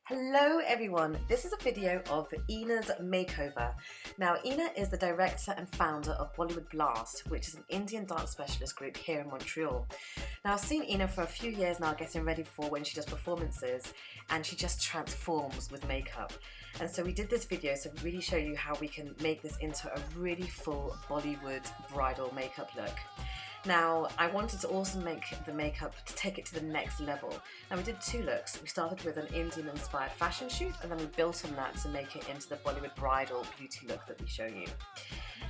Hello everyone, this is a video of Ina's makeover. Now Ina is the director and founder of Bollywood Blast, which is an Indian dance specialist group here in Montreal. Now I've seen Ina for a few years now getting ready for when she does performances, and she just transforms with makeup. And so we did this video to really show you how we can make this into a really full Bollywood bridal makeup look. Now, I wanted to also make the makeup to take it to the next level. Now we did two looks. We started with an Indian inspired fashion shoot, and then we built on that to make it into the Bollywood bridal beauty look that we show you.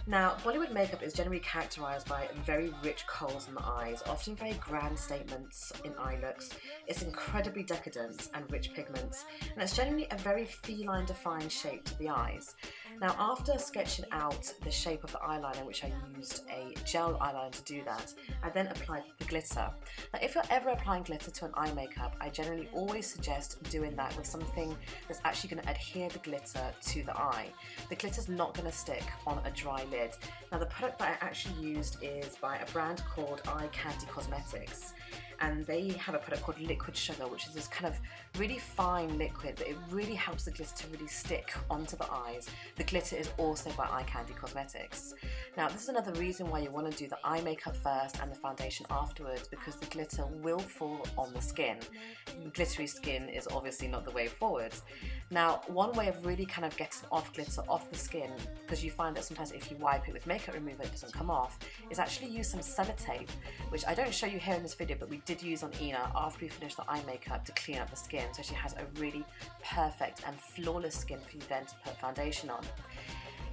Now, Bollywood makeup is generally characterised by very rich colours in the eyes, often very grand statements in eye looks. It's incredibly decadent and rich pigments, and it's generally a very feline defined shape to the eyes. Now, after sketching out the shape of the eyeliner, which I used a gel eyeliner to do that, I then applied the glitter. Now, if you're ever applying glitter to an eye makeup, I generally always suggest doing that with something that's actually going to adhere the glitter to the eye. The glitter's not going to stick on a dry lid. Now, the product that I actually used is by a brand called Eye Candy Cosmetics, and they have a product called Liquid Sugar, which is this kind of really fine liquid, but it really helps the glitter to really stick onto the eyes. The glitter is also by Eye Candy Cosmetics. Now, this is another reason why you want to do the eye makeup first and the foundation afterwards, because the glitter will fall on the skin. Glittery skin is obviously not the way forward. Now, one way of really kind of getting glitter off the skin, because you find that sometimes if you wipe it with makeup remover it doesn't come off, is actually use some sellotape, which I don't show you here in this video, but we did use on Ina after we finished the eye makeup to clean up the skin, so she has a really perfect and flawless skin for you then to put foundation on.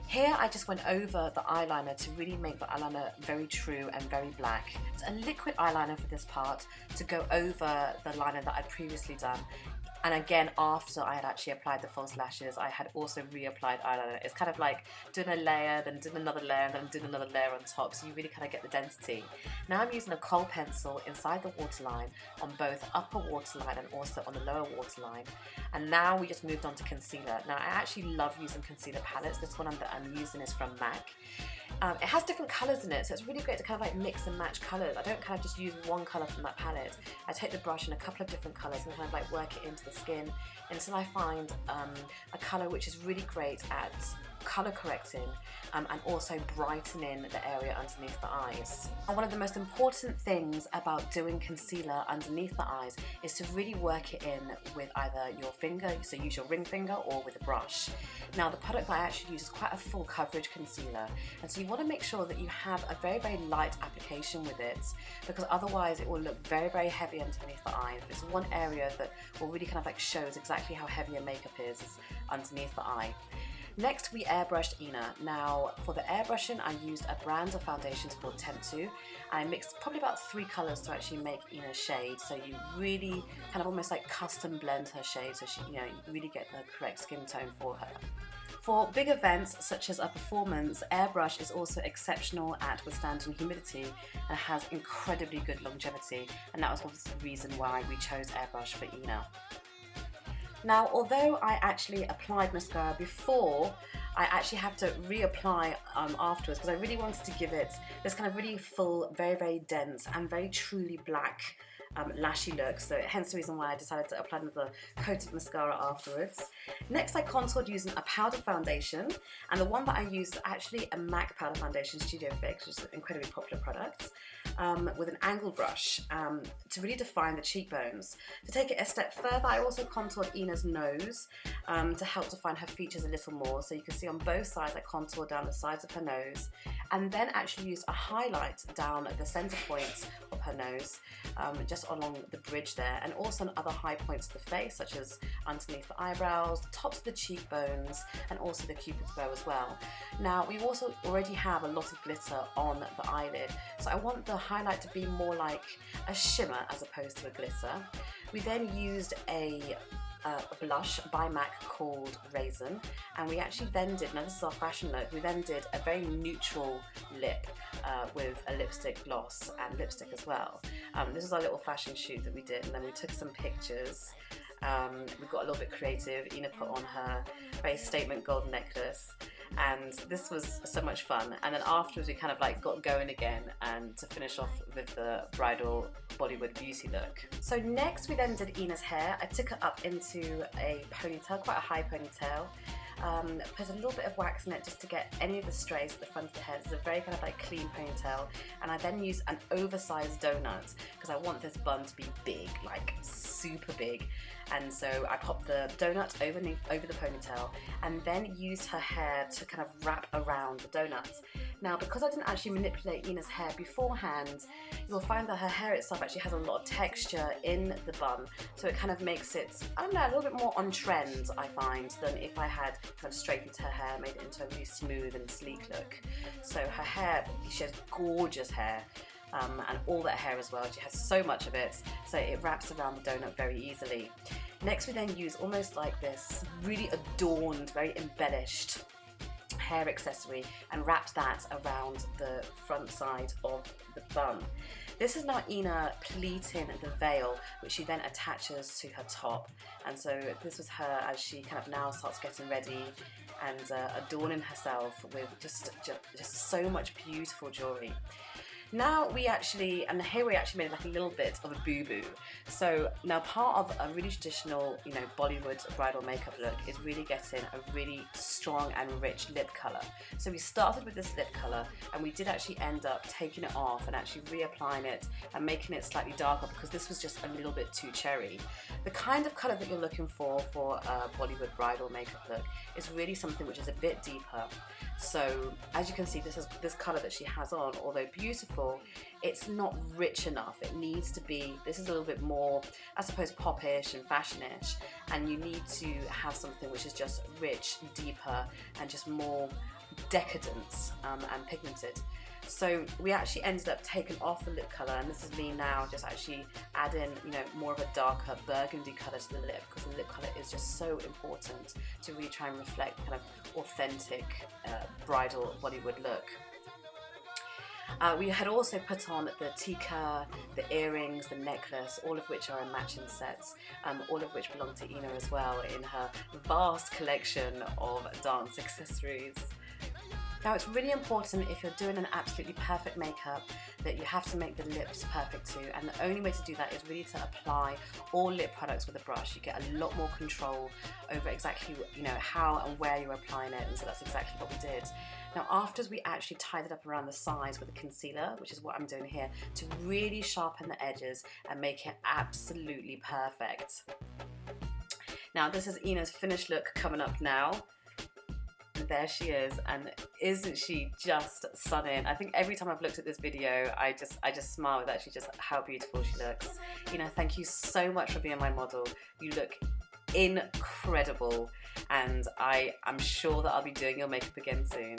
Here I just went over the eyeliner to really make the eyeliner very true and very black. It's a liquid eyeliner for this part to go over the liner that I'd previously done. And again, after I had actually applied the false lashes, I had also reapplied eyeliner. It's kind of like doing a layer, then doing another layer, and then doing another layer on top, so you really kind of get the density. Now I'm using a kohl pencil inside the waterline on both upper waterline and also on the lower waterline. And now we just moved on to concealer. Now I actually love using concealer palettes. This one that I'm using is from MAC. It has different colours in it, so it's really great to kind of like mix and match colours. I don't kind of just use one colour from that palette. I take the brush in a couple of different colours and kind of like work it into the skin until I find a colour which is really great at colour correcting and also brightening the area underneath the eyes. And one of the most important things about doing concealer underneath the eyes is to really work it in with either your finger, so use your ring finger, or with a brush. Now the product that I actually use is quite a full coverage concealer, and so you want to make sure that you have a very, very light application with it, because otherwise it will look very, very heavy underneath the eye. It's one area that will really kind of like shows exactly how heavy your makeup is underneath the eye. Next, we airbrushed Ina. Now, for the airbrushing, I used a brand of foundations called Temptu. I mixed probably about 3 colours to actually make Ina's shade, so you really kind of almost like custom blend her shade, so she, you really get the correct skin tone for her. For big events such as a performance, airbrush is also exceptional at withstanding humidity and has incredibly good longevity, and that was the reason why we chose airbrush for Ina. Now, although I actually applied mascara before, I actually have to reapply afterwards, because I really wanted to give it this kind of really full, very, very dense and very truly black lashy look, so hence the reason why I decided to apply another coat of mascara afterwards. Next, I contoured using a powder foundation, and the one that I used is actually a MAC powder foundation, Studio Fix, which is an incredibly popular product, with an angle brush to really define the cheekbones. To take it a step further, I also contoured Ina's nose to help define her features a little more, so you can see on both sides I contoured down the sides of her nose, and then actually used a highlight down at the centre point of her nose, just along the bridge there, and also on other high points of the face, such as underneath the eyebrows, the tops of the cheekbones, and also the cupid's bow as well. Now, we also already have a lot of glitter on the eyelid, so I want the highlight to be more like a shimmer as opposed to a glitter. We then used a blush by MAC called Raisin, and we actually then did, now this is our fashion look, we then did a very neutral lip with a lipstick gloss and lipstick as well. This is our little fashion shoot that we did, and then we took some pictures. We got a little bit creative. Ina put on her very statement gold necklace, and this was so much fun. And then afterwards we kind of like got going again, and to finish off with the bridal Bollywood beauty look. So next we then did Ina's hair. I took it up into a ponytail, quite a high ponytail. Put a little bit of wax in it just to get any of the strays at the front of the head. It's a very kind of like clean ponytail, and I then used an oversized donut because I want this bun to be big, like super big. And so I popped the donut over the ponytail, and then used her hair to kind of wrap around the donut. Now, because I didn't actually manipulate Ina's hair beforehand, you'll find that her hair itself actually has a lot of texture in the bun, so it kind of makes it, I don't know, a little bit more on trend, I find, than if I had kind of straightened her hair, made it into a really smooth and sleek look. So her hair, she has gorgeous hair. And all that hair as well, she has so much of it, so it wraps around the donut very easily. Next we then use almost like this really adorned, very embellished hair accessory and wrap that around the front side of the bun. This is now Ina pleating the veil, which she then attaches to her top. And so this was her as she kind of now starts getting ready and adorning herself with just so much beautiful jewellery. Now we actually, and here we actually made like a little bit of a boo-boo. So now part of a really traditional, you know, Bollywood bridal makeup look is really getting a really strong and rich lip colour. So we started with this lip colour, and we did actually end up taking it off and actually reapplying it and making it slightly darker because this was just a little bit too cherry. The kind of colour that you're looking for a Bollywood bridal makeup look is really something which is a bit deeper. So as you can see, this colour that she has on, although beautiful, it's not rich enough. It needs to be, this is a little bit more, I suppose, pop-ish and fashion-ish, and you need to have something which is just rich, deeper, and just more decadent and pigmented. So we actually ended up taking off the lip colour, and this is me now just actually adding, you know, more of a darker burgundy colour to the lip, because the lip colour is just so important to really try and reflect kind of authentic bridal Bollywood look. We had also put on the TIKA, the earrings, the necklace, all of which are in matching sets, all of which belong to Ina as well in her vast collection of dance accessories. Now it's really important, if you're doing an absolutely perfect makeup, that you have to make the lips perfect too, and the only way to do that is really to apply all lip products with a brush. You get a lot more control over exactly, you know, how and where you're applying it, and so that's exactly what we did. Now after we actually tied it up around the sides with a concealer, which is what I'm doing here, to really sharpen the edges and make it absolutely perfect. Now this is Ina's finished look coming up now. There she is, and isn't she just stunning? I think every time I've looked at this video, I just smile with actually just how beautiful she looks. You know, thank you so much for being my model. You look incredible, and I'm sure that I'll be doing your makeup again soon.